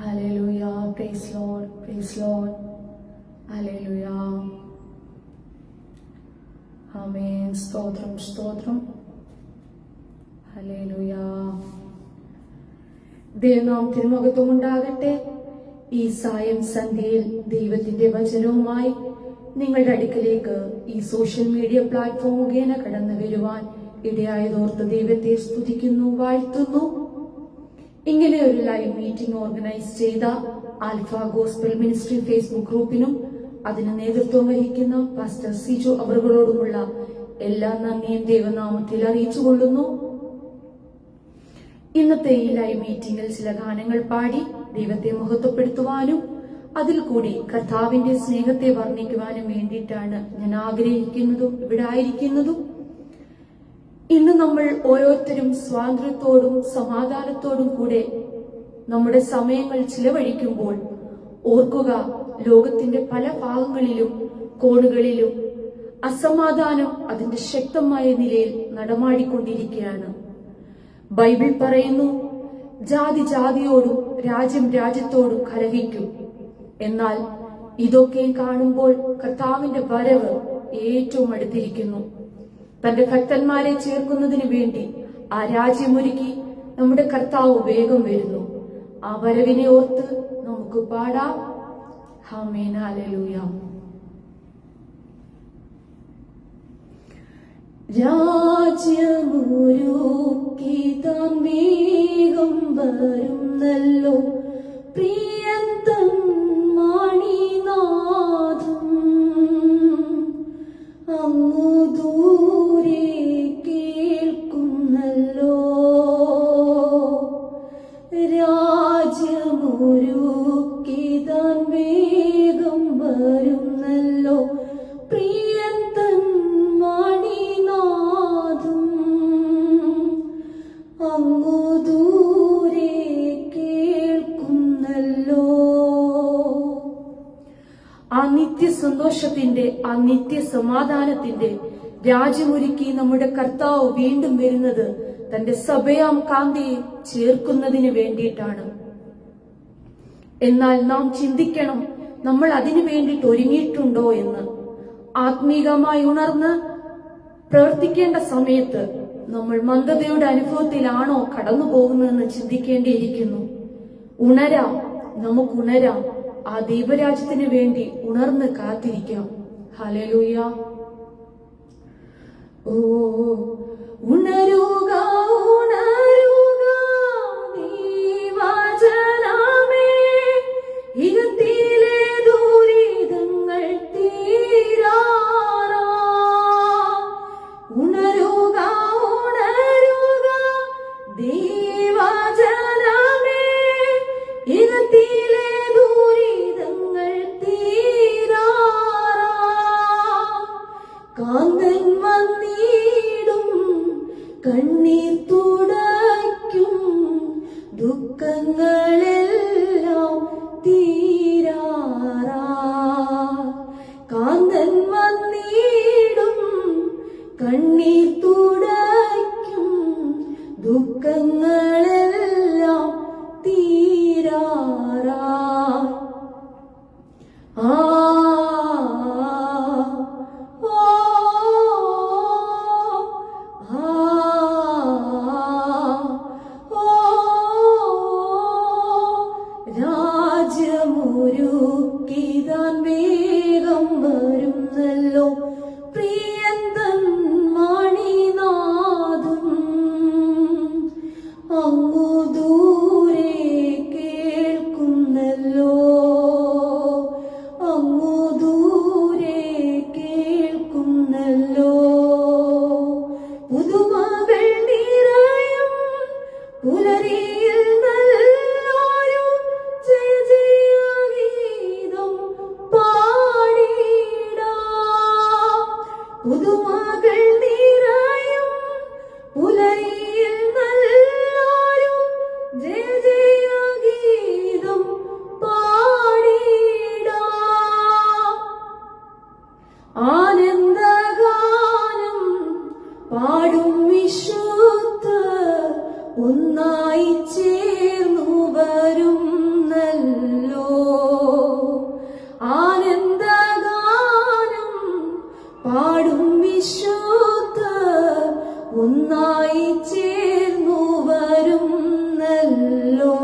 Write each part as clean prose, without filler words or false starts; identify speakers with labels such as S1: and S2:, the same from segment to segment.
S1: Hallelujah. Praise Lord, praise Lord. Hallelujah. Amen. സ്തോത്രം, സ്തോത്രം. Hallelujah. ദൈവനാമത്തിന് മഹത്വം ഉണ്ടാകട്ടെ. ഈ സായം സന്ധ്യയിൽ ദൈവത്തിന്റെ വചനവുമായി നിങ്ങളുടെ അടുക്കലേക്ക് ഈ സോഷ്യൽ മീഡിയ പ്ലാറ്റ്ഫോം മുഖേന കടന്നു വരുവാൻ ഇടയായതോർത്ത് ദൈവത്തെ സ്തുതിക്കുന്നു, വാഴ്ത്തുന്നു. ഇങ്ങനെ ഒരു ലൈവ് മീറ്റിംഗ് ഓർഗനൈസ് ചെയ്ത ആൽഫ ഗോസ്പൽ മിനിസ്ട്രി ഫേസ്ബുക്ക് ഗ്രൂപ്പിനും അതിന് നേതൃത്വം വഹിക്കുന്ന പാസ്റ്റർ സിജോ അവറുകളോടുമുള്ള എല്ലാ നന്ദിയും ദൈവനാമത്തിൽ അറിയിച്ചുകൊള്ളുന്നു. ഇന്നത്തെ ഈ ലൈവ് മീറ്റിംഗിൽ ചില ഗാനങ്ങൾ പാടി ദൈവത്തെ മഹത്വപ്പെടുത്തുവാനും അതിൽ കൂടി കർത്താവിന്റെ സ്നേഹത്തെ വർണ്ണിക്കുവാനും വേണ്ടിയിട്ടാണ് ഞാൻ ആഗ്രഹിക്കുന്നതും ഇവിടെ ആയിരിക്കുന്നതും. ഇന്ന് നമ്മൾ ഓരോരുത്തരും സ്വാതന്ത്ര്യത്തോടും സമാധാനത്തോടും കൂടെ നമ്മുടെ സമയങ്ങൾ ചിലവഴിക്കുമ്പോൾ ഓർക്കുക, ലോകത്തിന്റെ പല ഭാഗങ്ങളിലും കോണുകളിലും അസമാധാനം അതിന്റെ ശക്തമായ നിലയിൽ നടമാടിക്കൊണ്ടിരിക്കുകയാണ്. ബൈബിൾ പറയുന്നു, ജാതി ജാതിയോടും രാജ്യം രാജ്യത്തോടും കലഹിക്കും. എന്നാൽ ഇതൊക്കെ കാണുമ്പോൾ കർത്താവിന്റെ വരവ് ഏറ്റവും അടുത്തിരിക്കുന്നു. തന്റെ ഭക്തന്മാരെ ചേർക്കുന്നതിന് വേണ്ടി ആ രാജ്യമൊരുക്കി നമ്മുടെ കർത്താവ് വേഗം വരുന്നു. ആ വരവിനെ ഓർത്ത് നമുക്ക് പാടാം. ആമേൻ. ഹല്ലേലൂയ. രാജ്യമൊരുക്കി താൻ വേഗം വരുന്നല്ലോ, പ്രിയൻ തൻ മണിനാഥം അങ്ങു ദൂരെ കേൾക്കുന്നല്ലോ. രാജ്യമൊരുക്കി താൻ വേഗം വരുന്നല്ലോ, പ്രിയൻ തൻ മണിനാഥം അങ്ങു ദൂരെ കേൾക്കുന്നല്ലോ. ആ നിത്യ സന്തോഷത്തിന്റെ, ആ നിത്യ സമാധാനത്തിന്റെ രാജ്യമൊരുക്കി നമ്മുടെ കർത്താവ് വീണ്ടും വരുന്നത് തന്റെ സഭയാം കാന്തയെ ചേർക്കുന്നതിന് വേണ്ടിയിട്ടാണ്. എന്നാൽ നാം ചിന്തിക്കണം, നമ്മൾ അതിനു വേണ്ടിയിട്ട് ഒരുങ്ങിയിട്ടുണ്ടോ എന്ന്. ആത്മീകമായി ഉണർന്ന് പ്രവർത്തിക്കേണ്ട സമയത്ത് നമ്മൾ മന്ദതയുടെ അനുഭവത്തിലാണോ കടന്നു പോകുന്നതെന്ന് ചിന്തിക്കേണ്ടിയിരിക്കുന്നു. ഉണരാം, നമുക്കുണരാം. ആ ദൈവരാജ്യത്തിന് വേണ്ടി ഉണർന്ന് കാത്തിരിക്കാം. ഹല്ലേലൂയ. ഓ ഉണരുക, ഉണരുക ദൈവജനമേ, ഇഹത്തിലെ ദുരിതങ്ങൾ തീരാറാ. ഉണരുക, ഉണരുക ദൈവജനമേ, ഇഹത്തിലെ ദുരിതങ്ങൾ തീരാറാ. കാന്തൻ വന്നിടും, കണ്ണീർ തുടയ്ക്കും, ദുഃഖങ്ങളെല്ലാം തീരാറാ. കാന്തൻ വന്നിടും, കണ്ണീർ തുടയ്ക്കും, ദുഃഖങ്ങളെല്ലാം തീരാറാ. രാജ്യമൊരുക്കി താൻ വേഗം വരുന്നല്ലോ, പ്രിയൻ തൻ മണിനാഥം അങ്ങു ദൂരെ കേൾക്കുന്നല്ലോ, അങ്ങു ദൂരെ കേൾക്കുന്നല്ലോ. പുതുമകൾ നിറയും പുലരിയിൽ നല്ലൊരു ജയ ജയ ഗീതം പാടിടാം. പുതുമകൾ നിറയും പുലരിയിൽ നല്ലൊരു ജയ ജയ ഗീതം പാടിടാം. ആനന്ദഗാനം പാടും വിശുദ്ധ ഒന്നായി ചേർന്നു വരുന്നല്ലോ. ചേർന്നു വരുന്നല്ലോ.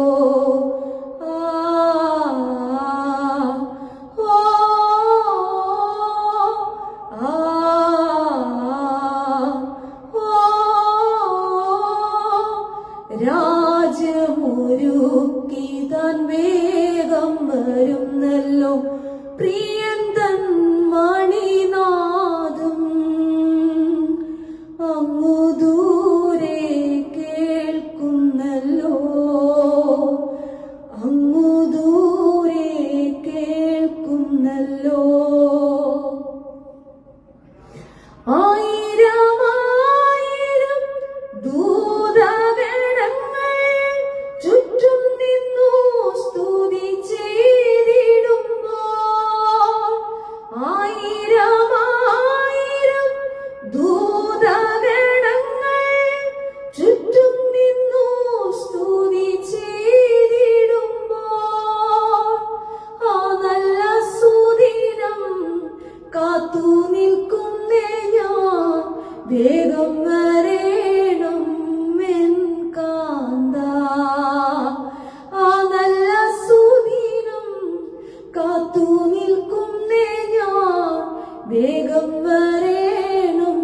S1: രാജമൊരുക്കി താൻ വേഗം വരുന്നല്ലോ. പ്രിയൻ തൻ മണിനാദം അങ്ങു ദൂരെ കേൾക്കുന്നല്ലോ. അങ്ങു ദൂരെ കേൾക്കുന്നല്ലോ. ആയിരം ആയിരം ദൂതഗണങ്ങൾ ചുറ്റും നിന്നു സ്തുതി ചെയ്തിടുമ്പോൾ, ആയിരം ആയിരം ദൂതഗണങ്ങൾ ചുറ്റും നിന്നു സ്തുതി ചെയ്തിടുമ്പോൾ, ആ നല്ല സുദിനം കാത്തു നിൽക്കുന്നേ ഞാൻ. വേഗം വരേണം എൻ കാന്ത. ആ നല്ല സുദിനം കാത്തു നിൽക്കുന്നേ ഞാൻ. വേഗം വരേണം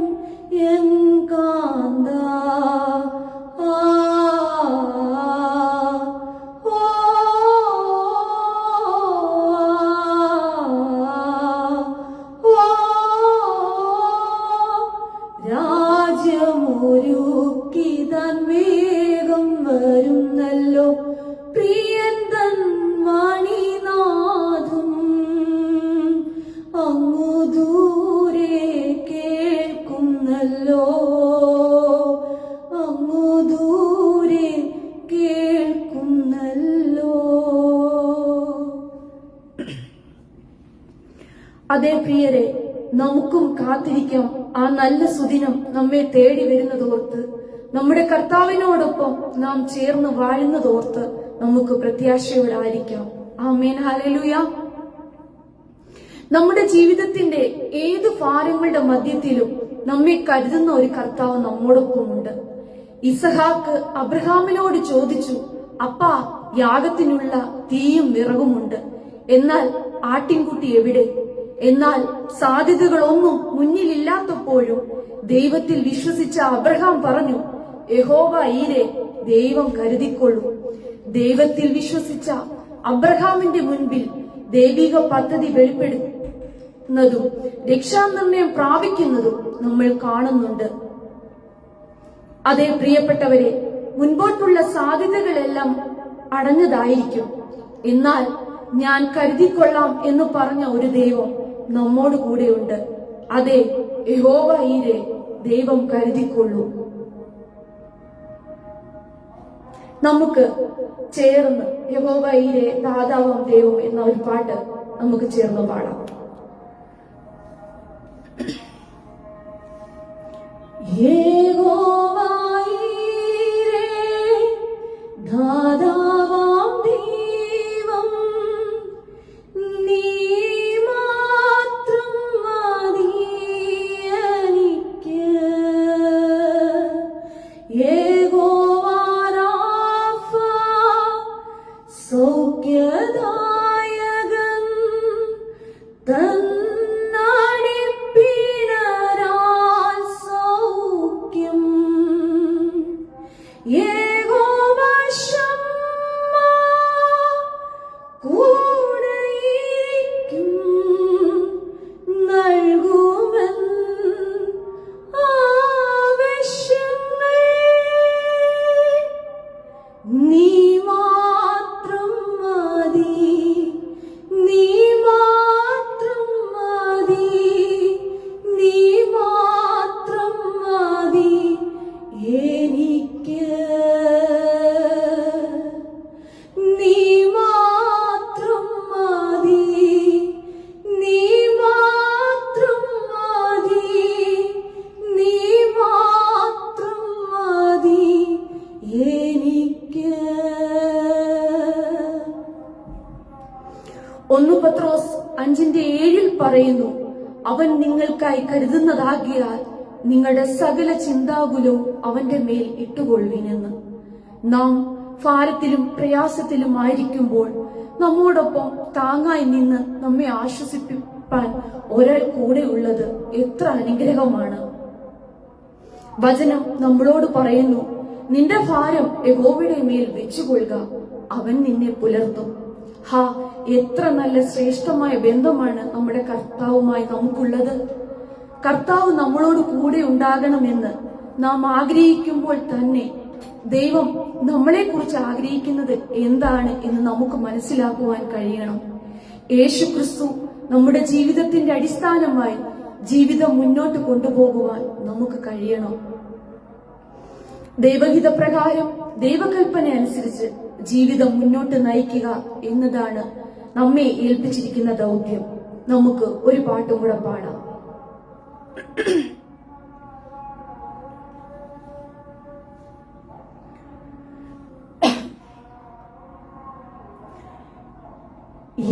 S1: എൻ കാന്ത. രാജ്യമൊരുക്കി താൻ വേഗം വരുന്നല്ലോ. പ്രിയൻ തൻ മണിനാദം അങ്ങു ദൂരെ കേൾക്കുന്നല്ലോ. അങ്ങു ദൂരെ കേൾക്കുന്നല്ലോ. അതേ പ്രിയരെ, നമുക്കും കാത്തിരിക്കാം ആ നല്ല സുദിനം നമ്മെ തേടി വരുന്നതോർത്ത്. നമ്മുടെ കർത്താവിനോടൊപ്പം നാം ചേർന്ന് വാഴുന്നതോർത്ത് നമുക്ക് പ്രത്യാശയോടായിരിക്കാം. ആമേൻ, ഹല്ലേലൂയ. നമ്മുടെ ജീവിതത്തിന്റെ ഏതു ഭാരങ്ങളുടെ മധ്യത്തിലും നമ്മെ കരുതുന്ന ഒരു കർത്താവ് നമ്മോടൊപ്പമുണ്ട്. ഇസഹാക്ക് അബ്രഹാമിനോട് ചോദിച്ചു, അപ്പാ, യാഗത്തിനുള്ള തീയും വിറകുമുണ്ട്, എന്നാൽ ആട്ടിൻകുട്ടി എവിടെ? എന്നാൽ സാധ്യതകളൊന്നും മുന്നിലില്ലാത്തപ്പോഴും ദൈവത്തിൽ വിശ്വസിച്ച അബ്രഹാം പറഞ്ഞു, യഹോവ ഈരെ, ദൈവം കരുതിക്കൊള്ളൂ. ദൈവത്തിൽ വിശ്വസിച്ച അബ്രഹാമിന്റെ മുൻപിൽ ദൈവിക പദ്ധതി വെളിപ്പെടുന്നതും രക്ഷാനിർണയം പ്രാപിക്കുന്നതും നമ്മൾ കാണുന്നുണ്ട്. അതേ പ്രിയപ്പെട്ടവരെ, മുൻപോട്ടുള്ള സാധ്യതകളെല്ലാം അടഞ്ഞതായിരിക്കും, എന്നാൽ ഞാൻ കരുതിക്കൊള്ളാം എന്ന് പറഞ്ഞ ഒരു ദൈവം നമ്മോട് കൂടെയുണ്ട്. അതെ, യഹോവ ഈരെ, ദൈവം കരുതിക്കൊള്ളൂ. നമുക്ക് ചേർന്ന് യഹോവ ഈരെ, ദാതാവാം ദൈവം എന്ന ഒരു പാട്ട് നമുക്ക് ചേർന്ന് പാടാം. യഹോവ ഈരെ, ദാതാവാം ദൈവം, നീ മാത്രം മതി എനിക്ക്. യഹോവ റാഫ, സൗഖ്യദായകൻ, തന്നടിപ്പിണരാൽ സൗഖ്യം. യഹോവ ശമ്മ, കൂടെയിരിക്കും, നൽകുമെൻ ആവശ്യങ്ങൾ. നീ മാത്രം മതി, നീ മാത്രം മതി, നീ മാത്രം മതി എനിക്ക്. നീ മാത്രം മതി, നീ മാത്രം മതി, നീ മാത്രം മതി എനിക്ക്. 1 പത്രോസ് 5:7 പറയുന്നു, അവൻ നിങ്ങൾക്കായി കരുതുന്നതാകിയാൽ നിങ്ങളുടെ സകല ചിന്താകുലവും അവന്റെ മേൽ ഇട്ടുകൊള്ളുവിനെന്ന്. നാം ഭാരത്തിലും പ്രയാസത്തിലും ആയിരിക്കുമ്പോൾ നമ്മോടൊപ്പം താങ്ങായി നിന്ന് നമ്മെ ആശ്വസിപ്പിക്കാൻ ഒരാൾ കൂടെ ഉള്ളത് എത്ര അനുഗ്രഹമാണ്. വചനം നമ്മളോട് പറയുന്നു, നിന്റെ ഭാരം യഹോവയുടെ മേൽ വെച്ചുകൊള്ളുക, അവൻ നിന്നെ പുലർത്തും. എത്ര നല്ല ശ്രേഷ്ഠമായ ബന്ധമാണ് നമ്മുടെ കർത്താവുമായി നമുക്കുള്ളത്. കർത്താവ് നമ്മളോട് കൂടെ ഉണ്ടാകണമെന്ന് നാം ആഗ്രഹിക്കുമ്പോൾ തന്നെ ദൈവം നമ്മളെ കുറിച്ച് ആഗ്രഹിക്കുന്നത് എന്താണ് എന്ന് നമുക്ക് മനസ്സിലാക്കുവാൻ കഴിയണം. യേശു ക്രിസ്തു നമ്മുടെ ജീവിതത്തിന്റെ അടിസ്ഥാനമായി ജീവിതം മുന്നോട്ട് കൊണ്ടുപോകുവാൻ നമുക്ക് കഴിയണം. ദൈവഹിത പ്രകാരം ദൈവകൽപ്പന അനുസരിച്ച് ജീവിതം മുന്നോട്ട് നയിക്കുക എന്നതാണ് നമ്മെ ഏൽപ്പിച്ചിരിക്കുന്ന ദൗത്യം. നമുക്ക് ഒരു പാട്ടും കൂടെ പാടാം.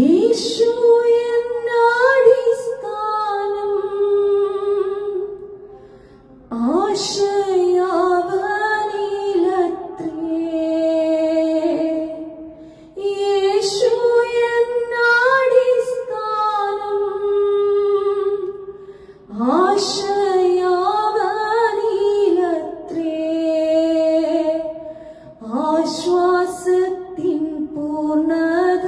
S1: യേശു എന്നാടിസ്ഥാനം ആശയാവനിലത്രേ. യേശു എന്നാടിസ്ഥാനം ആശയാവനിലത്രേ. ആശ്വാസത്തിൻ പൂർണ്ണത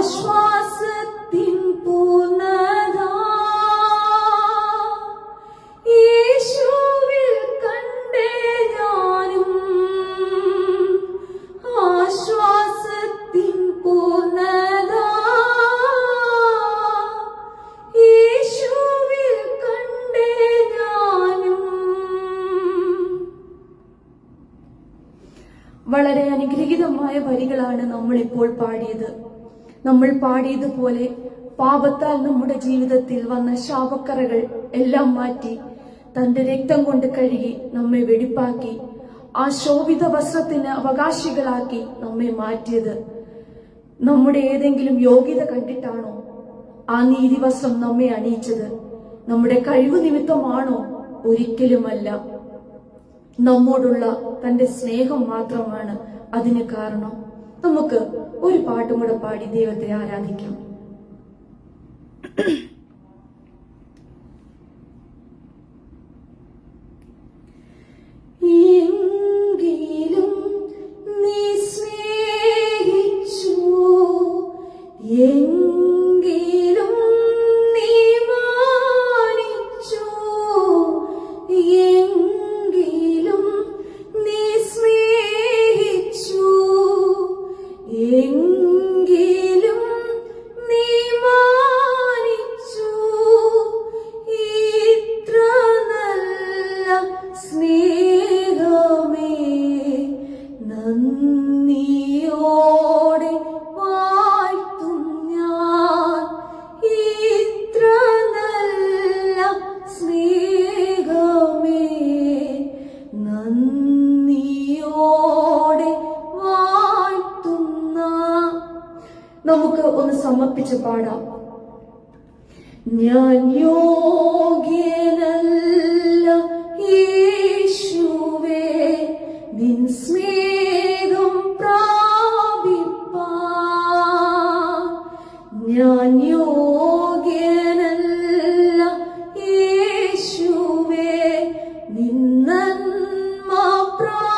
S1: ആശ്വാസത്തിൻ പൂർണ്ണത യേശുവിൽ കണ്ടേ ഞാനും. ആശ്വാസത്തിൻ പൂർണ്ണത യേശുവിൽ കണ്ടേ ഞാനും. വളരെ അനുഗ്രഹീതമായ വരികളാണ് നമ്മൾ ഇപ്പോൾ പാടിയത്. നമ്മൾ പാടിയതുപോലെ പാപത്താൽ നമ്മുടെ ജീവിതത്തിൽ വന്ന ശാപക്കറകൾ എല്ലാം മാറ്റി തന്റെ രക്തം കൊണ്ട് കഴുകി നമ്മെ വെടിപ്പാക്കി ആ ശോഭിത വസ്ത്രത്തിന് അവകാശികളാക്കി നമ്മെ മാറ്റിയത് നമ്മുടെ ഏതെങ്കിലും യോഗ്യത കണ്ടിട്ടാണോ ആ നീതി വസ്ത്രം നമ്മെ അണിയിച്ചത്? നമ്മുടെ കഴിവ് നിമിത്തമാണോ? ഒരിക്കലുമല്ല. നമ്മോടുള്ള തന്റെ സ്നേഹം മാത്രമാണ് അതിന് കാരണം. നമുക്ക് ഒരു പാട്ടും കൂടെ പാടി ദൈവത്തെ ആരാധിക്കാം. എങ്കിലും നീ സ്നേഹിച്ചു, എങ്കിലും നീ മാനിച്ചു, എങ്കിലും നീ സ്നേഹിച്ചു, എങ്കിലും നീ മാനിച്ചു. ഇത്ര നല്ല സ്നേഹമേ നന്ദിയോടെ വാഴ്ത്തും ഞാൻ. ഇത്ര നല്ല സ്നേഹമേ നന്ദിയോടെ വാഴ്ത്തുന്ന. നമുക്ക് ഒന്ന് സമർപ്പിച്ച് പാടാം. ഞാൻ യോഗ്യനല്ല യേശുവേ നിൻ സ്നേഹം പ്രാപിപ്പാൻ. ഞാൻ യോഗ്യനല്ല യേശുവേ നിൻ നന്മ പ്രാപിപ്പാൻ.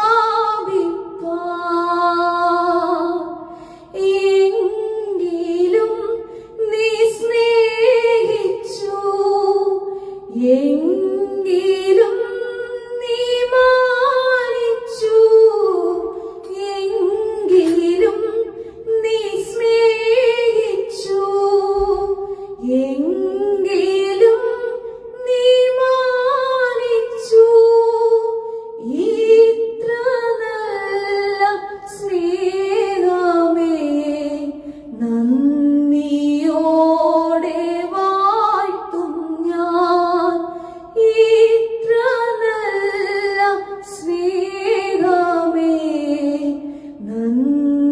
S1: എങ്കിലും നീ സ്നേഹിച്ചു, എങ്കിലും നീ മാനിച്ചു, എങ്കിലും നീ സ്നേഹിച്ചു, എങ്കിലും നീ മാനിച്ചു. ഇത്ര നല്ല സ്നേഹമേ നന്ദിയോടെ വാഴ്ത്തും ഞാൻ. ഇത്ര നല്ല സ്നേഹമേ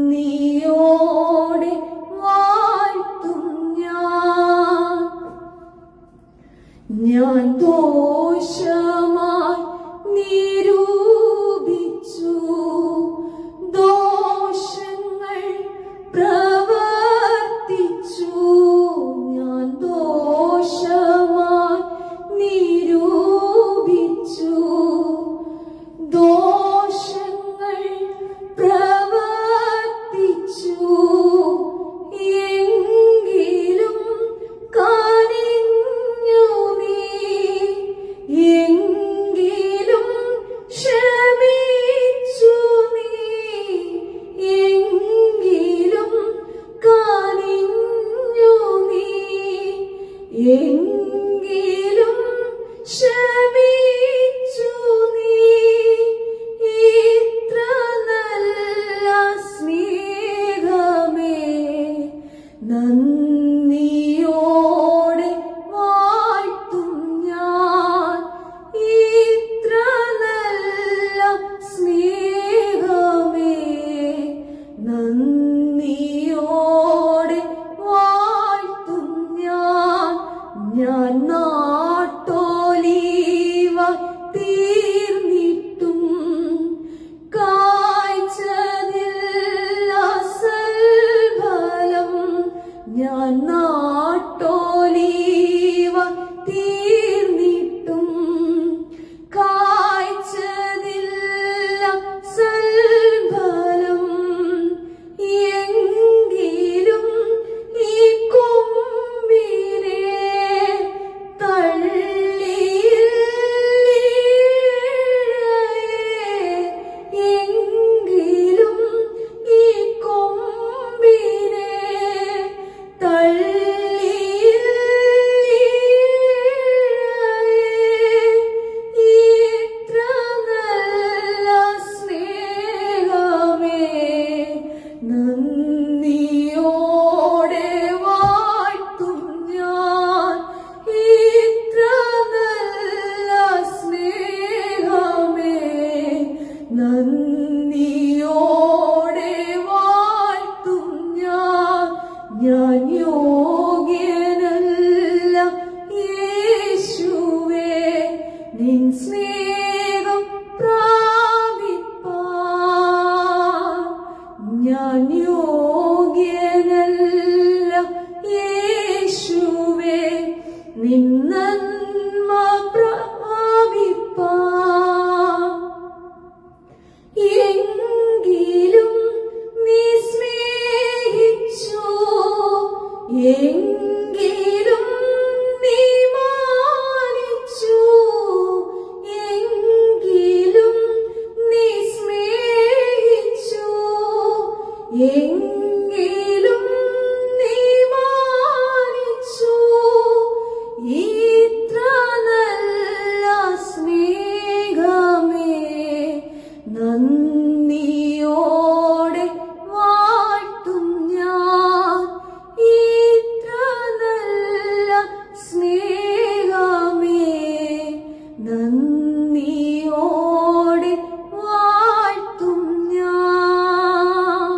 S1: നന്ദിയോടെ വാഴ്ത്തും ഞാൻ. ഞാൻ ദോഷമായി നിരൂപിച്ചു, ദോഷങ്ങൾ പ്രവർത്തിച്ചു. ഞാൻ ദോഷമായി നിരൂപിച്ചു, ദോഷങ്ങൾ പ്രവർത്തിച്ചു. എങ്കിലും കനിഞ്ഞു നീ, എങ്കിലും ക്ഷമിച്ചു നീ, എങ്കിലും കനിഞ്ഞു നീ, എങ്കിലും ക്ഷമിച്ചു നീ. ഇത്ര നല്ല സ്നേഹമേ നന്ദിയോടെ വാഴ്ത്തും ഞാൻ. ഇത്ര നല്ല സ്നേഹമേ നന്ദിയോടെ വാഴ്ത്തും ഞാൻ. ഞാൻ നാട്ടോലീവ തീർന്നിട്ടും കായ്ച്ചതില്ല സൽഫലം. ഞാൻ നാട്ടോലീവ തീർന്നിട്ടും കായ്ച്ചതില്ല സൽഫലം. എങ്കിലും ഞാൻ യോഗ്യനല്ല യേശുവേ നിൻ സ്നേഹം പ്രാപിപ്പാൻ. ഞാൻ യോഗ്യനല്ല യേശുവേ നിൻ നന്മ പ്രാപിപ്പാൻ. എങ്കിലും നീ സ്നേഹിച്ചു, എങ്കിലും നീ മാനിച്ചു, എങ്കിലും നീ സ്നേഹിച്ചു, എങ്കിലും നീ മാനിച്ചു. ഇത്ര നല്ല സ്നേഹമേ നന്ദിയോടെ വാഴ്ത്തും ഞാൻ. ഇത്ര നല്ല സ്നേഹമേ നന്ദിയോടെ വാഴ്ത്തും ഞാൻ.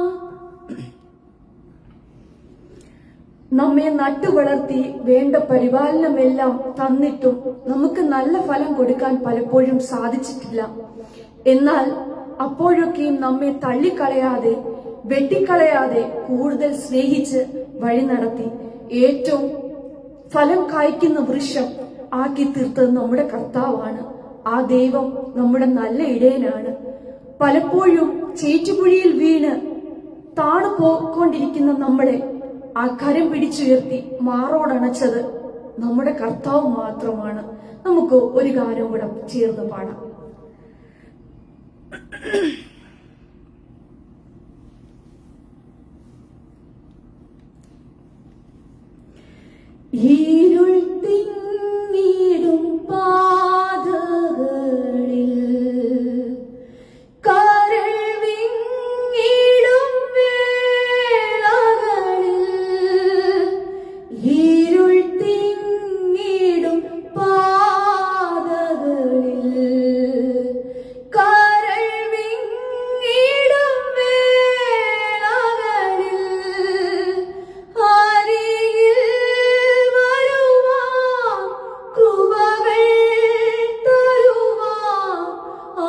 S1: നമ്മെ നട്ടുവളർത്തി വേണ്ട പരിപാലനമെല്ലാം തന്നിട്ടും നമുക്ക് നല്ല ഫലം കൊടുക്കാൻ പലപ്പോഴും സാധിച്ചിട്ടില്ല. എന്നാൽ അപ്പോഴൊക്കെയും നമ്മെ തള്ളിക്കളയാതെ വെട്ടിക്കളയാതെ കൂടുതൽ സ്നേഹിച്ച് വഴി നടത്തി ഏറ്റവും ഫലം കായ്ക്കുന്ന വൃക്ഷം ആക്കി തീർത്തത് നമ്മുടെ കർത്താവാണ്. ആ ദൈവം നമ്മുടെ നല്ല ഇടയനാണ്. പലപ്പോഴും ചേറ്റുകുഴിയിൽ വീണ് താണു പോയിക്കൊണ്ടിരിക്കുന്ന നമ്മളെ ആ കരം പിടിച്ചുയർത്തി മാറോടണച്ചത് നമ്മുടെ കർത്താവ് മാത്രമാണ്. നമുക്ക് ഒരു ഗാനം കൂടെ ചേർന്ന് പാടാം. ഇരുൾ തിങ്ങിടും പാതകളിൽ കരൾ വിങ്ങിടും വേളകളിൽ, ഇരുൾ തിങ്ങിടും പാതകളിൽ കരൾ വിങ്ങിടും വേളകളിൽ അരികിൽ വരുവാൻ കൃപകൾ തരുവാൻ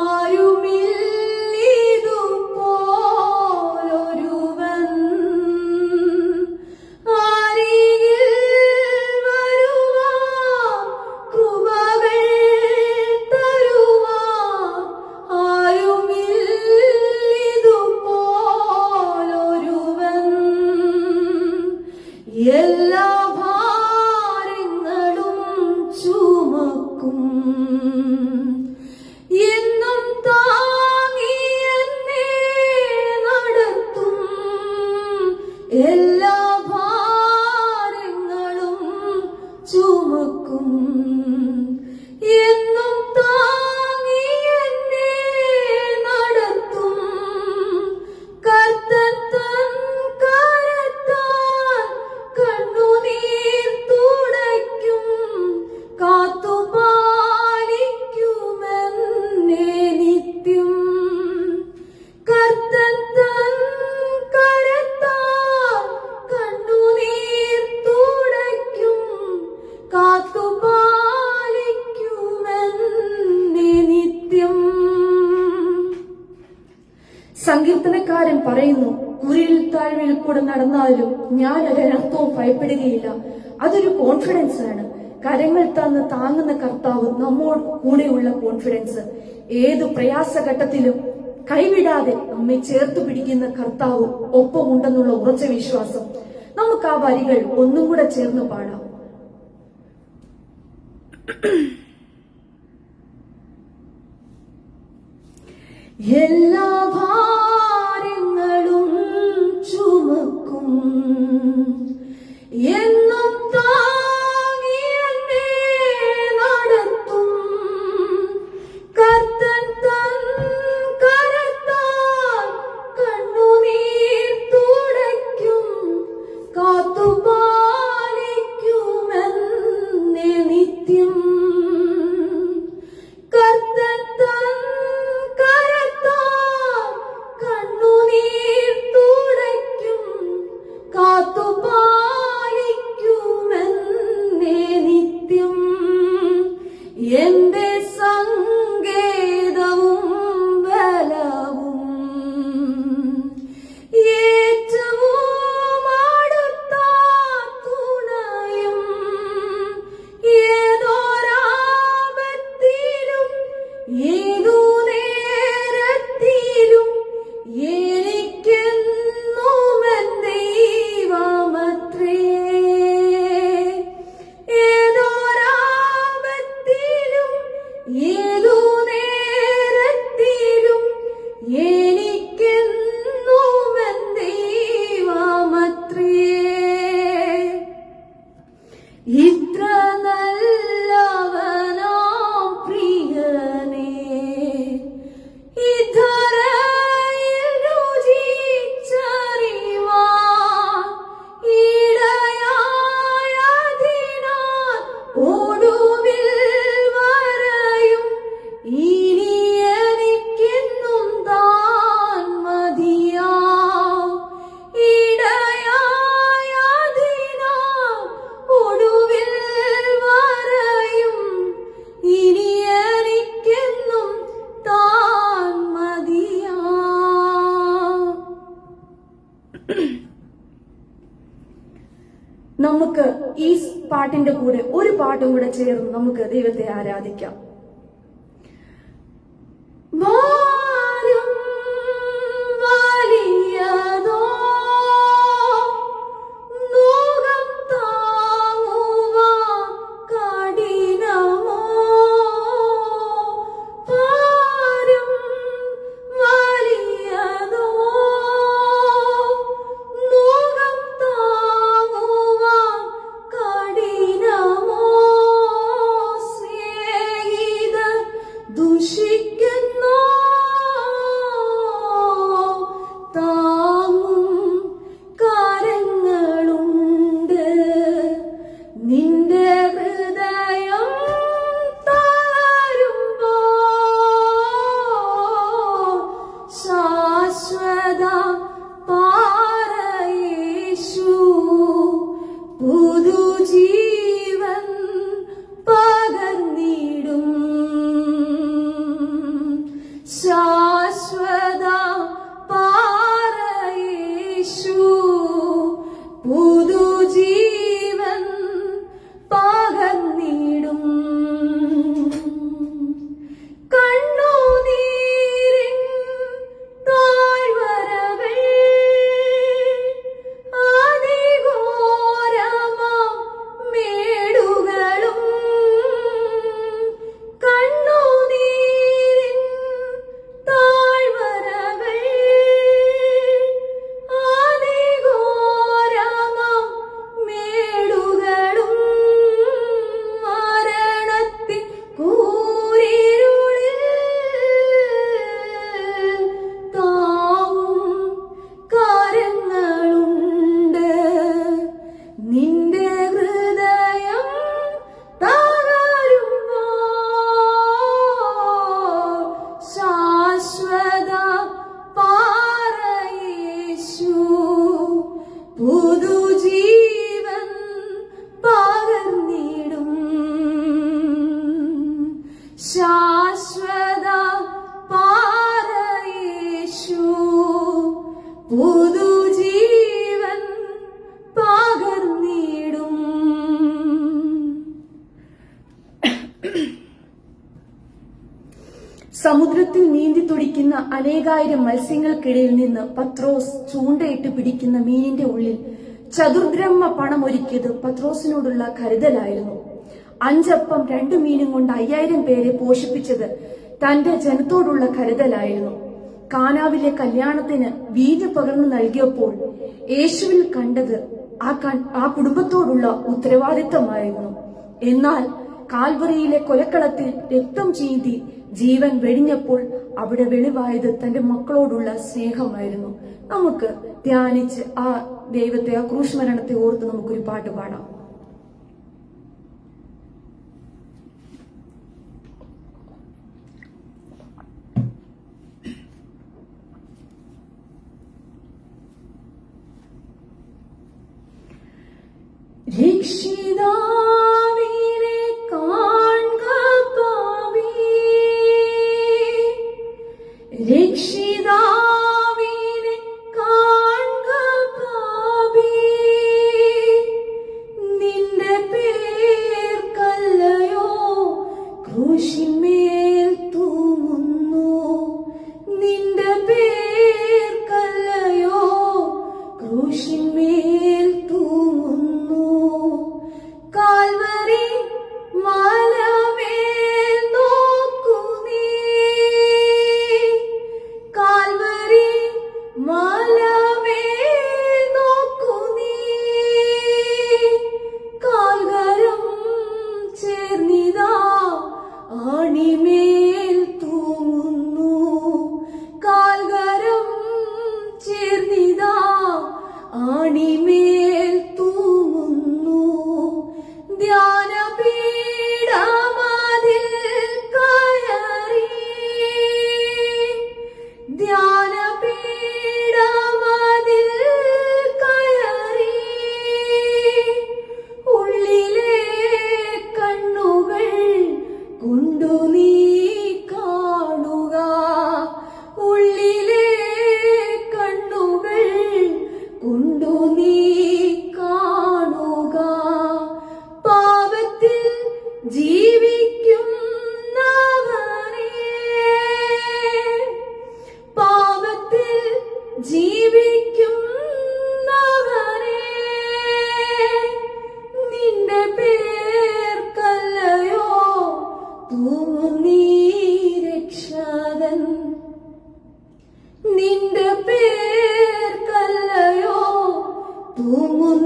S1: ആരുമില്ലിതുപോലൊരുവൻ. അരികിൽ വരുവാൻ കൃപകൾ തരുവാൻ ആരുമില്ലിതുപോലൊരുവൻ. എല്ലാ ഭാരങ്ങളും ചുമക്കും എന്നും താങ്ങി എന്നെ നടത്തും. എല്ലാ ഭാരങ്ങളും ചുമക്കും എന്നും താങ്ങി എന്നെ നടത്തും. കർത്തൻ തൻ കരത്താൽ കണ്ണുനീർ തുടയ്ക്കും, കാത്തുപാലിക്കുമെന്നെ നിത്യം. കർത്തൻ തൻ കരത്താൽ കണ്ണുനീർ തുടയ്ക്കും, കാത്തുപാലിക്കുമെന്നെ നിത്യം. സങ്കീർത്തനക്കാരൻ പറയുന്നു, കുരിൽ താഴ്വയിൽ കൂടെ നടന്നാലും ഞാൻ ഒരർത്ഥവും ഭയപ്പെടുകയില്ല. അതൊരു കോൺഫിഡൻസ് ആണ്. കരങ്ങൾ തന്ന് താങ്ങുന്ന കർത്താവ് നമ്മോട് കൂടെയുള്ള കോൺഫിഡൻസ്. ഏതു പ്രയാസഘട്ടത്തിലും കൈവിടാതെ നമ്മെ ചേർത്ത് പിടിക്കുന്ന കർത്താവ് ഒപ്പമുണ്ടെന്നുള്ള ഉറച്ച വിശ്വാസം. നമുക്ക് ആ വരികൾ ഒന്നും കൂടെ ചേർന്ന് പാടാം. എല്ലാ ഭാരങ്ങളും ചുമക്കും എന്നും താങ്ങി എന്നെ നടത്തും. കർത്തൻ തൻ കരത്താൽ കണ്ണുനീർ തുടയ്ക്കും, കാത്തുപാലിക്കുമെന്നെ നിത്യം. കർത്തൻ തൻ കരത്താൽ കണ്ണുനീർ തുടയ്ക്കും, കാത്തുപാലിക്കുമെന്നെ ഇത്ര നല്ലവനാം പ്രിയനേ ഇധരയിൽ രുചിച്ചറിവാൻ ഇടയായതിനാൽ ഒടുവിൽ വരെയും ഇനി എനിക്കെന്നും താൻ മതിയാം. ഇടയായതിനാൽ ഒടുവിൽ വരെയും ഇനി എനിക്കെന്നും താൻ മതിയാം. നമുക്ക് ഈ പാട്ടിന്റെ കൂടെ ഒരു പാട്ടും കൂടെ ചേർന്ന് നമുക്ക് ദൈവത്തെ ആരാധിക്കാം. ഭാരം വലിയതോ നോകം താങ്ങുവാൻ കഠിനമോ, ഭാരം വലിയതോ നോകം താങ്ങുവാൻ കഠിനമോ, സ്നേഹിതർ ദുഷിക്കുന്നു താങ്ങും കാര്യങ്ങളുണ്ട്. നിന്റെ ഹൃദയം തളരുമ്പോൾ ശാശ്വത പാറയേശു പുതുജീവൻ പകർന്നിടും. ശാശ്വത പാറയേശു പുതുജീവൻ പകർന്നിടും. കണ്ണുനീരിൻ താഴ്വരകൾ അതിഘോരമാം മേടുകളും, കണ്ണുനീരിൻ താഴ്വരകൾ അതിഘോരമാം മേടുകളും, മരണത്തിൻ കൂരിരുളിൽ താങ്ങും കാര്യങ്ങളുണ്ട്. നിന്റെ ഹൃദയം തകരുമ്പോൾ ശാശ്വത പാറയേശു പുതുജീവൻ പകർന്നിടും. ശാശ്വത പാറയേശു പുതുജീവൻ പകർന്നിടും. സമുദ്രത്തിൽ നീന്തി തുടിക്കുന്ന അനേകായിരം മത്സ്യങ്ങൾക്കിടയിൽ നിന്ന് പത്രോസ് ചൂണ്ടയിട്ട് പിടിക്കുന്ന മീനിന്റെ ഉള്ളിൽ ചതുർദ്രഹ്മ പണമൊരുക്കിയത് പത്രോസിനോടുള്ള കരുതലായിരുന്നു. 5 അപ്പം 2 മീനും കൊണ്ട് 5000 പേരെ പോഷിപ്പിച്ചത് തന്റെ ജനത്തോടുള്ള കരുതലായിരുന്നു. കാനാവിലെ കല്യാണത്തിന് വീഞ്ഞ് പകർന്നു നൽകിയപ്പോൾ യേശുവിൽ കണ്ടത് ആ കുടുംബത്തോടുള്ള ഉത്തരവാദിത്തമായിരുന്നു. എന്നാൽ കാൽവറിയിലെ കൊലക്കളത്തിൽ രക്തം ചീന്തി ജീവൻ വെടിഞ്ഞപ്പോൾ അവിടെ വെളിവായത് തന്റെ മക്കളോടുള്ള സ്നേഹമായിരുന്നു. നമുക്ക് ധ്യാനിച്ച് ആ ദൈവത്തെ, ആ ക്രൂശ് മരണത്തെ ഓർത്ത് നമുക്കൊരു പാട്ട് പാടാം. രക്ഷിതാവിനെ കാൺക പാവി, രക്ഷിതാവിനെ കാൺക പാവി, നിന്റെ പേർക്കല്ലയോ ക്രൂശിന്മേൽ തൂങ്ങുന്നു, നിന്റെ പേർക്കല്ലയോ ക്രൂശിന്മേൽ തൂങ്ങുന്നു. കാൽ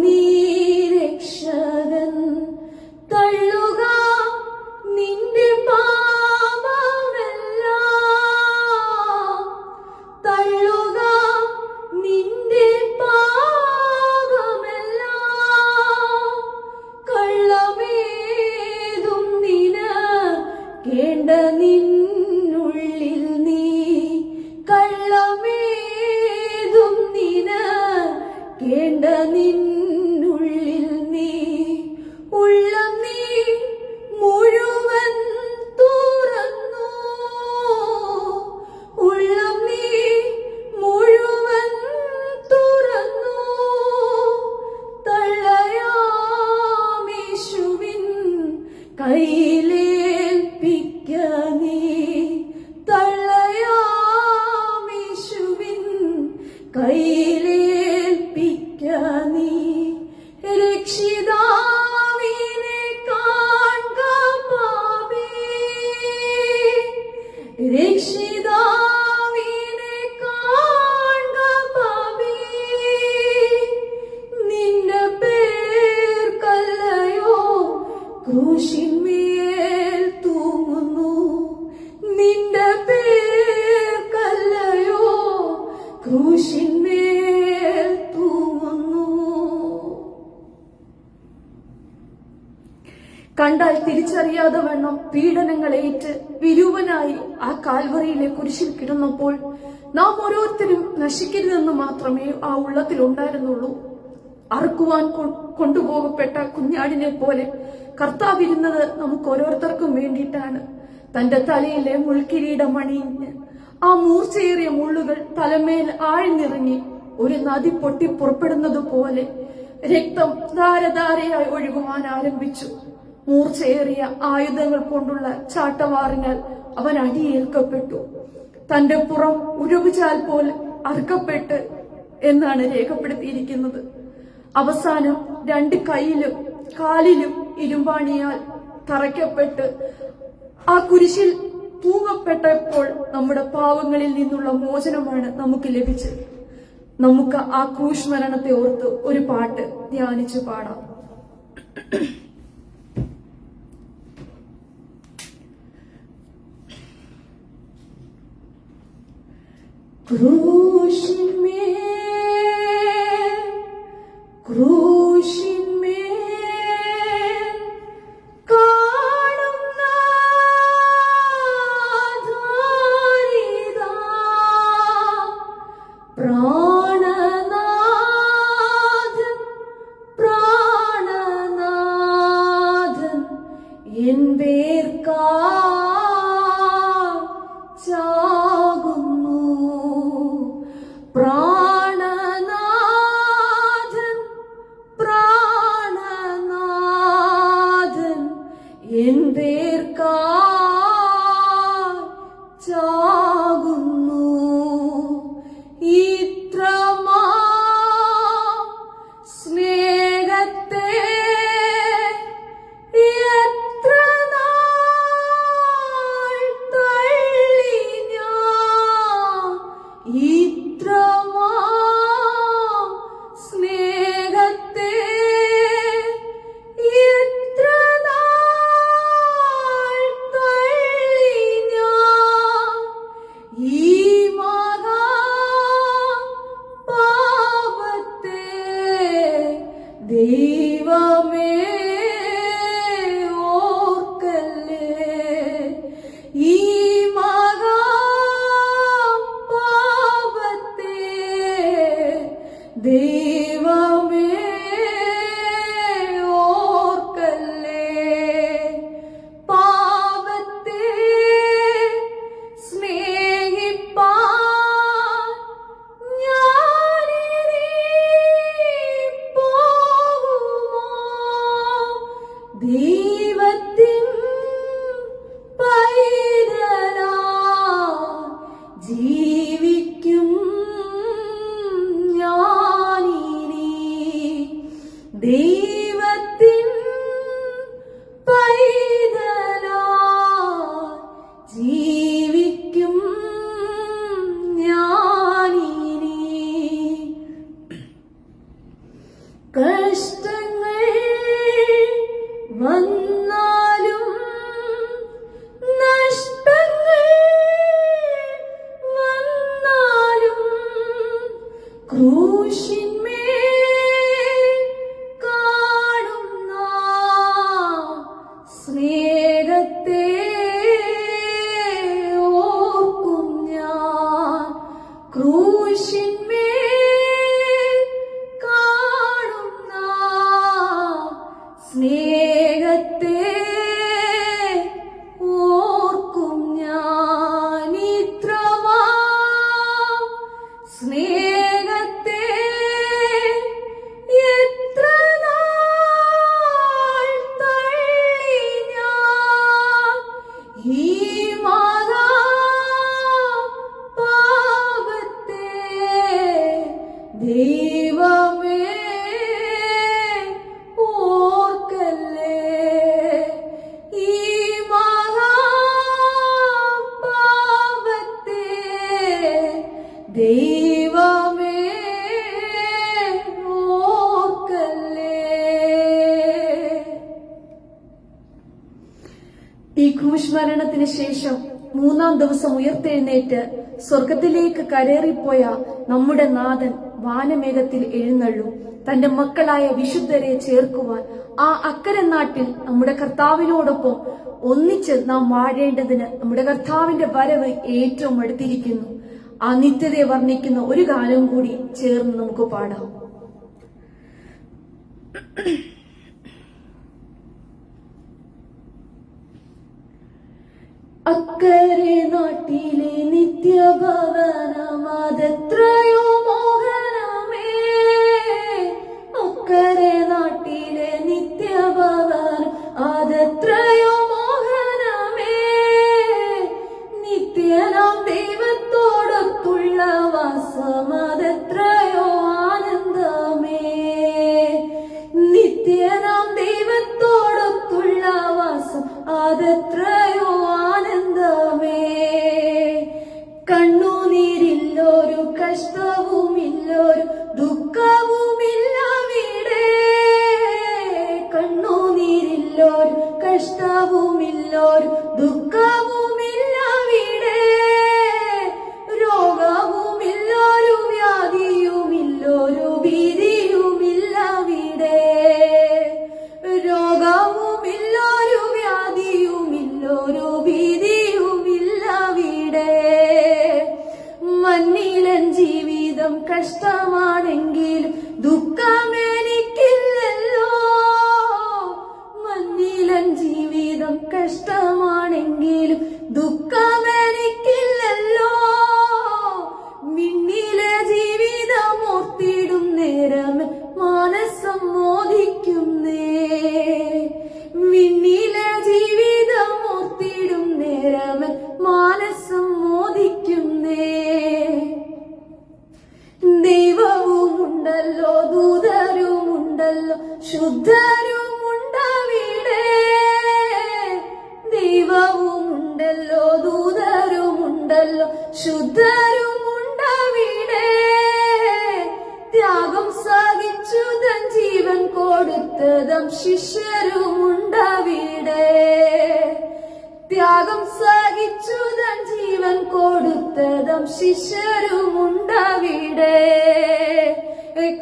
S1: നീ രക്ഷകൻ. തള്ളുക നിന്റെ പാപമെല്ലാം, തള്ളുക നിന്റെ പാപമെല്ലാം. കള്ളമേതും നിനക്കേണ്ട നിന്നുള്ളിൽ നീ, കള്ളമേതും നിനക്കേണ്ട നിന്നുള്ളിൽ നീ. ഉള്ളം നീ മുഴുവൻ തുറന്നു, ഉള്ളം നീ മുഴുവൻ തുറന്നു. തള്ളയാമേശുവിൻ കയ്യിലേൽപ്പിക്ക നീ, തള്ളയാമേശുവിൻ കയ്യിലേൽപ്പിക്ക നീ. രക്ഷിതാവിനെ കാൺക പാപി, രക്ഷിതാവിനെ കാൺക പാപി. നിന്റെ പേർക്കല്ലയോ ക്രൂശിന്മേൽ തൂങ്ങുന്നു, നിന്റെ പേർക്കല്ലയോ ക്രൂശിന്മേൽ തൂങ്ങുന്നു. കണ്ടാൽ തിരിച്ചറിയാതെ വണ്ണം പീഡനങ്ങളേറ്റ് വിരൂപനായി ആ കാൽവറിയിലെ കുരിശിൽ കിടന്നപ്പോൾ നാം ഓരോരുത്തരും നശിക്കരുതെന്ന് മാത്രമേ ആ ഉള്ളത്തിൽ ഉണ്ടായിരുന്നുള്ളൂ. അറുക്കുവാൻ കൊണ്ടുപോകപ്പെട്ട കുഞ്ഞാടിനെ പോലെ കർത്താവ് ഇരുന്നത് നമുക്ക് ഓരോരുത്തർക്കും വേണ്ടിയിട്ടാണ്. തന്റെ തലയിലെ മുൾക്കിരീടം അണിഞ്ഞ് ആ മൂർച്ചയേറിയ മുള്ളുകൾ തലമേൽ ആഴ്ന്നിറങ്ങി ഒരു നദി പൊട്ടി പുറപ്പെടുന്നത് പോലെ രക്തം ധാരധാരയായി ഒഴുകുവാൻ ആരംഭിച്ചു. മൂർച്ചയേറിയ ആയുധങ്ങൾ കൊണ്ടുള്ള ചാട്ടവാറിനാൽ അവൻ അടിയേൽക്കപ്പെട്ടു. തന്റെ പുറം ഉഴവുചാൽ പോലെ അറുക്കപ്പെട്ട് എന്നാണ് രേഖപ്പെടുത്തിയിരിക്കുന്നത്. അവസാനം രണ്ട് കൈയിലും കാലിലും ഇരുമ്പാണിയാൽ തറയ്ക്കപ്പെട്ട് ആ കുരിശിൽ തൂങ്ങപ്പെട്ടപ്പോൾ നമ്മുടെ പാവങ്ങളിൽ നിന്നുള്ള മോചനമാണ് നമുക്ക് ലഭിച്ചത്. നമുക്ക് ആ ക്രൂശ് മരണത്തെ ഓർത്ത് ഒരു പാട്ട് ധ്യാനിച്ചു പാടാം. ക്രൂശിന്മേൽ, ക്രൂശിന്മേൽ കാണുന്ന ധാരിതാ, പ്രാണനാഥൻ, പ്രാണനാഥൻ എൻ പേർക്കായി ചാകുന്നു. പ്രാണനാഥൻ, പ്രാണനാഥൻ എൻ പേർക്കായി ചാകുന്നു. ഇത്രമാ സ്നേഹത്തെ എത്ര നാൾ തള്ളി ഞാൻ, ഇത്രമാ സ്നേഹത്തെ എത്ര നാൾ തള്ളി ഞാൻ. ഈ മഹാപാപത്തെ ദൈവമേ ഓർക്കല്ലേ, ഈ മഹാപാപത്തെ ദൈവമേ ഓർക്കല്ലേ. പാപത്തെ സ്നേഹിപ്പാൻ ഞാനിനി പോകുമോ, കഷ്ടങ്ങൾ വന്നാലും നഷ്ടങ്ങൾ വന്നാലും ക്രൂശിന്മേൽ കാണുന്ന സ്നേഹത്തെ ഓർക്കും ഞാൻ. ക്രൂശിന്മേൽ കാണുന്ന സ്നേഹത്തെ ഓർക്കും ഞാൻ. ഇത്രമാം സ്നേഹത്തെ എത്ര നാൾ തള്ളി ഞാൻ ഈ മഹാപാപത്തെ. ദൈവമേ ഓർക്കല്ലേ ഈ മഹാപാപത്തെ. ദൈവമേ ഓർക്കല്ലേ. ഈ ക്രൂശ് മരണത്തിന് ശേഷം 3-ാം ദിവസം ഉയർത്തെഴുന്നേറ്റ് സ്വർഗത്തിലേക്ക് കരേറിപ്പോയ നമ്മുടെ നാഥൻ വാനമേഘത്തിൽ എഴുന്നള്ളും. തന്റെ മക്കളായ വിശുദ്ധരെ ചേർക്കുവാൻ ആ അക്കരെ നാട്ടിൽ നമ്മുടെ കർത്താവിനോടൊപ്പം ഒന്നിച്ച് നാം വാഴേണ്ടതിന് നമ്മുടെ കർത്താവിന്റെ വരവ് ഏറ്റവും അടുത്തിരിക്കുന്നു. ആ നിത്യതയെ വർണ്ണിക്കുന്ന ഒരു ഗാനവും കൂടി ചേർന്ന് നമുക്ക് പാടാം. അക്കരെ നാട്ടിലെ നിത്യഭവനം അതെത്രയോ മോഹനമേ. അക്കരെ നാട്ടിലെ നിത്യഭവനം അതെത്രയോ മോഹനമേ. നിത്യനാം ദൈവത്തോടൊത്തുള്ള വാസം അതെത്രയോ ആനന്ദമേ. നിത്യനാം ദൈവത്തോടൊത്തുള്ള വാസം അതെത്രയോ ആനന്ദമേ. കണ്ണുനീരില്ലൊരു കഷ്ടവുമില്ലൊരു ദുഃഖവുമില്ലവിടെ. കണ്ണുനീരില്ലൊരു കഷ്ടവുമില്ലൊരു ദുഃഖവുമില്ലവിടെ. രോഗവുമില്ലൊരു വ്യാധിയുമില്ലൊരു ഭീതിയുമില്ലവിടെ. രോഗവുമില്ലൊരു വ്യാധിയുമില്ലൊരു ഭീതിയുമില്ലവിടെ. മണ്ണിലൻ ജീവിതം കഷ്ടമാണെങ്കിലും ദുഃഖമെനിക്കില്ലല്ലോ. മണ്ണിലൻ ജീവിതം കഷ്ടമാണെങ്കിലും ദുഃഖമെനിക്കില്ലല്ലോ. മിന്നിലെ ജീവിതം ഓർത്തിടും നേരം മനസ്സം മോദിക്കുന്നേ. മിന്നിലെ ജീവിതം ഓർത്തിടും നേരം മനസ്സം മോദിക്കുന്നേ. ദൈവവുമുണ്ടല്ലോ ദൂതരുമുണ്ടല്ലോ ശുദ്ധരുമുണ്ടവിടെ. ദൈവവുമുണ്ടല്ലോ ദൂതരുമുണ്ടല്ലോ ശുദ്ധരുമുണ്ടവിടെ. ത്യാഗം സഹിച്ചു തൻ ജീവൻ കൊടുത്തതും ശിഷ്യരുമുണ്ടവിടെ. ത്യാഗം സഹിച്ചു തൻ ജീവൻ കൊടുത്തതും ശിഷ്യരുമുണ്ടവിടെ.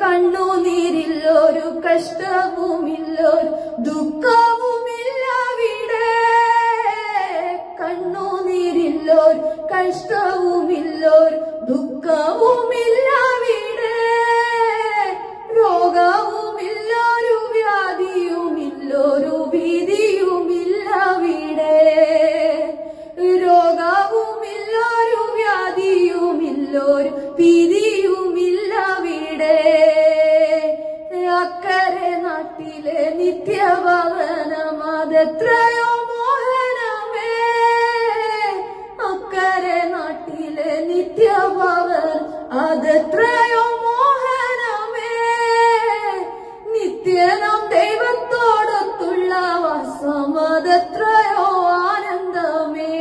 S1: കണ്ണുനീരില്ലൊരു കഷ്ടവുമില്ലൊരു ദുഃഖവുമില്ലവിടെ. കണ്ണുനീരില്ലൊരു കഷ്ടവുമില്ലൊരു ദുഃഖവുമില്ലവിടെ. രോഗവുമില്ലൊരു വ്യാധിയുമില്ലൊരു ഭീതിയുമില്ലവിടെ. രോഗവുമില്ലൊരു വ്യാധിയുമില്ലൊരു ഭീതിയുമില്ലവിടെ. അക്കരെ നാട്ടിലെ നിത്യഭവനം അതെത്രയോ മോഹനമേ. അക്കരെ നാട്ടിലെ നിത്യഭവനം അതെത്രയോ മോഹനമേ. നിത്യനാം ദൈവത്തോടൊത്തുള്ള വാസം അതെത്രയോ ആനന്ദമേ.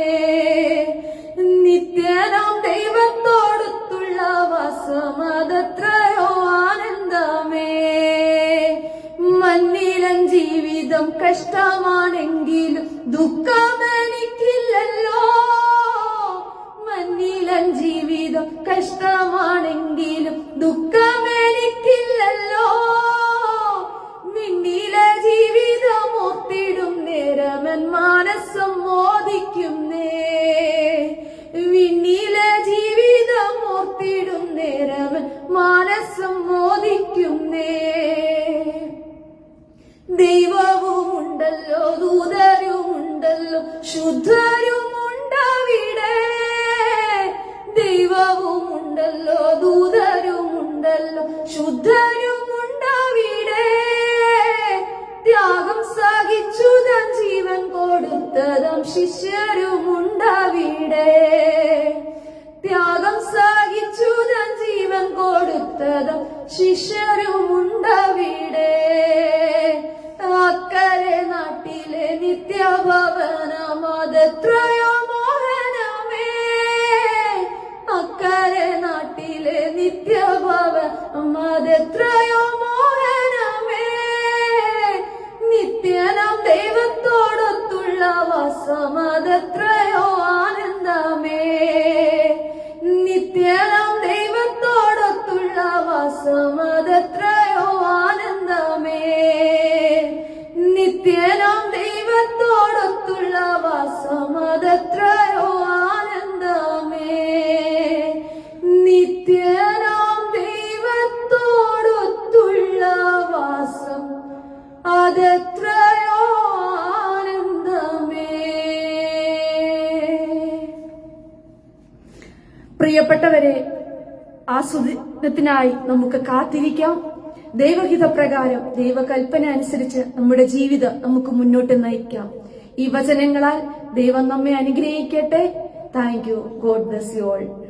S1: നിത്യനാം ദൈവത്തോടൊത്തുള്ള വാസം അതെത്രയോ ആനന്ദമേ. ജീവിതം കഷ്ടമാണെങ്കിലും ദുഃഖമെനിക്കില്ലല്ലോ. മഞ്ഞിലൻ ജീവിതം കഷ്ടമാണെങ്കിലും ദുഃഖമെനിക്കില്ലല്ലോ. മിന്നിലെ ജീവിതം ഓർത്തിടും നേരമൻ മനസ്സും മോദിക്കുന്നേ. വിണ്ണിലെ ജീവിതം ഓർത്തിടും നേരമൻ മനസ്സും മോദിക്കുന്നേ. ദൈവവുമുണ്ടല്ലോ, ദൂതരുമുണ്ടല്ലോ, ശുദ്ധരുമുണ്ടവിടെ. ദൈവവുമുണ്ടല്ലോ, ദൂതരുമുണ്ടല്ലോ, ശുദ്ധരുമുണ്ടവിടെ. ത്യാഗം സഹിച്ചു താൻ ജീവൻ കൊടുത്തതും ശിഷ്യരുമുണ്ടവിടെ. ത്യാഗം സഹിച്ചു താൻ ജീവൻ കൊടുത്തതും ശിഷ്യരുമുണ്ടവിടെ. അക്കരെ നാട്ടിലെ നിത്യഭവനം അതെത്രയോ മോഹനമേ. അക്കരെ നാട്ടിലെ നിത്യഭവനം അതെത്രയോ മോഹനമേ. നിത്യനാം ദൈവത്തോടൊത്തുള്ള വാസം അതെത്രയോ ആനന്ദമേ. നിത്യനാം ദൈവത്തോടൊത്തുള്ള വാസം അതെത്രയോ ആനന്ദമേ. നിത്യനാം ദൈവത്തോടൊത്തുള്ള വാസം അതെത്രയോ ആനന്ദമേ. നിത്യനാം ദൈവത്തോടൊത്തുള്ള വാസം അതെത്രയോ ആനന്ദമേ. പ്രിയപ്പെട്ടവരെ, ആസ്വദനത്തിനായി നമുക്ക് കാത്തിരിക്കാം. ദൈവഹിതപ്രകാരം ദൈവകൽപ്പന അനുസരിച്ച് നമ്മുടെ ജീവിതം നമുക്ക് മുന്നോട്ട് നയിക്കാം. ഈ വചനങ്ങളാൽ ദൈവം നമ്മെ അനുഗ്രഹിക്കട്ടെ. Thank you. God bless you all.